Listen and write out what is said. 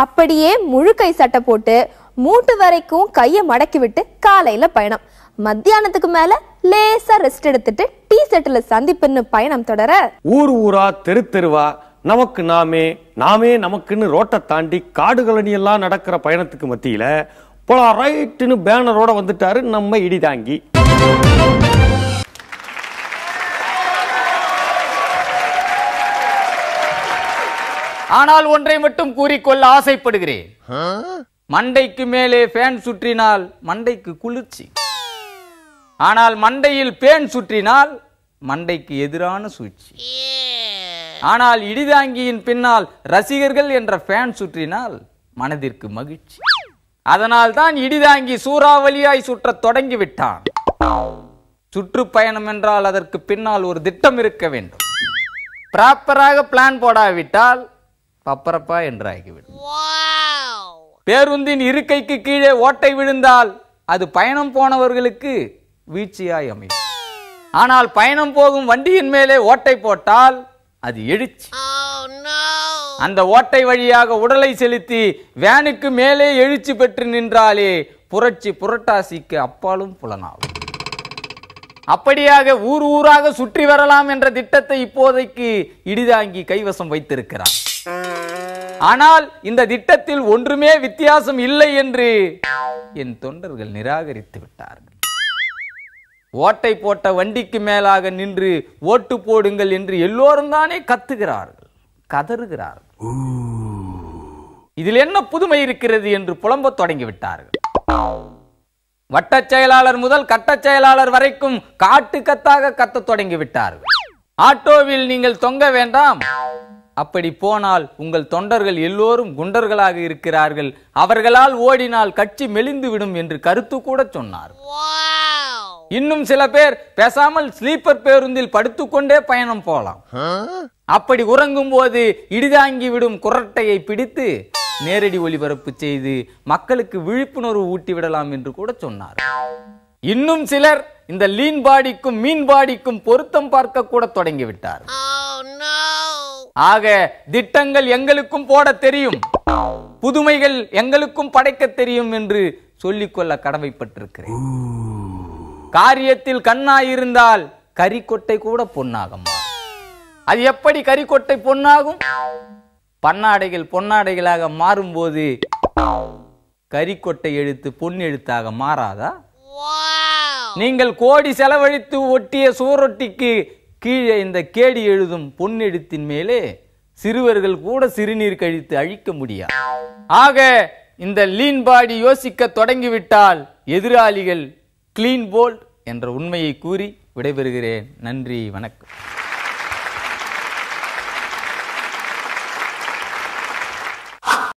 அப்படியே முழு கை சட்டை போட்டு மூட்டு வரைக்கும் கையை மடக்கி விட்டு காலையில பயணம். மத்தியானத்துக்கு மேல லேசா ரெஸ்ட் எடுத்துட்டு டீ செட்ல சந்திப்புன்னு பயணம் தொடர, ஊர் ஊரா தெரு தெருவா நமக்கு நாமே நாமே நமக்குன்னு ரோட்டை தாண்டி காடுகளணி எல்லாம் நடக்கிற பயணத்துக்கு மத்தியில போலா ரைட்னு பேனரோட வந்துட்டாரு நம்ம இடிதாங்கி. ஆனால் ஒன்றை மட்டும் கூறிக்கொள்ள ஆசைப்படுகிறேன். மண்டைக்கு மேலே ஃபேன் சுற்றினால் மண்டைக்கு குளிர்ச்சி, ஆனால் மண்டையில் பேன் சுற்றினால் மண்டைக்கு எதிரான சூழ்ச்சி. ஆனால் இடிதாங்கியின் பின்னால் ரசிகர்கள் என்ற ஃபேன் சுற்றினால் மனதிற்கு மகிழ்ச்சி. அதனால் தான் இடிதாங்கி சூறாவளியாய் சுற்ற தொடங்கிவிட்டான். சுற்றுப்பயணம் என்றால் அதற்கு பின்னால் ஒரு திட்டம் இருக்க வேண்டும். ப்ராப்பராக பிளான் போடாவிட்டால் பப்பரப்பா என்றாகிவிடும். பேருந்தின் இருக்கைக்கு கீழே ஓட்டை விழுந்தால் அது பயணம் போனவர்களுக்கு வீழ்ச்சியாய் அமையும். ஆனால் பயணம் போகும் வண்டியின் மேலே ஓட்டை போட்டால் அது எழுச்சி. அந்த ஓட்டை வழியாக உடலை செலுத்தி வேனுக்கு மேலே எழுச்சி பெற்று நின்றாலே புரட்சி புரட்டாசிக்கு அப்பாலும் புலனாகும். அப்படியாக ஊர் ஊராக சுற்றி வரலாம் என்ற திட்டத்தை இப்போதைக்கு இடிதாங்கி கைவசம் வைத்திருக்கிறார். ஆனால் இந்த திட்டத்தில் ஒன்றுமே வித்தியாசம் இல்லை என்று என் தொண்டர்கள் நிராகரித்து விட்டார்கள். ஓட்டை போட்ட வண்டிக்கு மேலாக நின்று ஓட்டு போடுங்கள் என்று எல்லோரும் தானே கத்துகிறார்கள், கதறுகிறார்கள். இதில் என்ன புதுமை இருக்கிறது என்று புலம்ப தொடங்கிவிட்டார்கள். வட்ட செயலாளர் முதல் கட்ட செயலாளர் வரைக்கும் காட்டு கத்தாக கத்த தொடங்கிவிட்டார்கள். ஆட்டோவில் நீங்கள் தொங்க வேண்டாம், அப்படி போனால் உங்கள் தொண்டர்கள் எல்லோரும் குண்டர்களாக இருக்கிறார்கள், அவர்களால் ஓடினால் கட்சி மெலிந்து விடும் என்று கருத்து கூட சொன்னார். இன்னும் சில பேர் பேசாமல் ஸ்லீப்பர் பேருந்தில் படுத்துக்கொண்டே பயணம் போலாம், அப்படி உறங்கும் போது இடிதாங்கி விடும் குரட்டையை பிடித்து நேரடி ஒளிபரப்பு செய்து மக்களுக்கு விழிப்புணர்வு ஊட்டி விடலாம் என்று கூட சொன்னார். இன்னும் சிலர் இந்த லீன் பாடிக்கும் மீன் பாடிக்கும் பொருத்தம் பார்க்க கூட தொடங்கிவிட்டார். ஆக திட்டங்கள் எங்களுக்கும் போட தெரியும், புதுமைகள் எங்களுக்கும் படைக்க தெரியும் என்று சொல்லிக்கொள்ள கடமைப்பட்டிருக்கிறேன். காரியத்தில் கண்ணாய் இருந்தால் கரிக்கொட்டை கூட பொன்னாக மாறும். அது எப்படி கரிக்கொட்டை பொன்னாகும்? பன்னாடைகள் பொன்னாடைகளாக மாறும்போது கரிக்கொட்டை எழுத்து பொன் எழுத்தாக மாறாதா? நீங்கள் கோடி செலவழித்து ஒட்டிய சுவரொட்டிக்கு கீழே இந்த கேடி எழுதும் பொன் எழுத்தின் மேலே சிறுவர்கள் கூட சிறுநீர் கழித்து அழிக்க முடியாது. ஆக இந்த லீன் பாடி யோசிக்க தொடங்கிவிட்டால் எதிராளிகள் கிளீன் போல்ட் என்ற உண்மையை கூறி விடைபெறுகிறேன். நன்றி, வணக்கம்.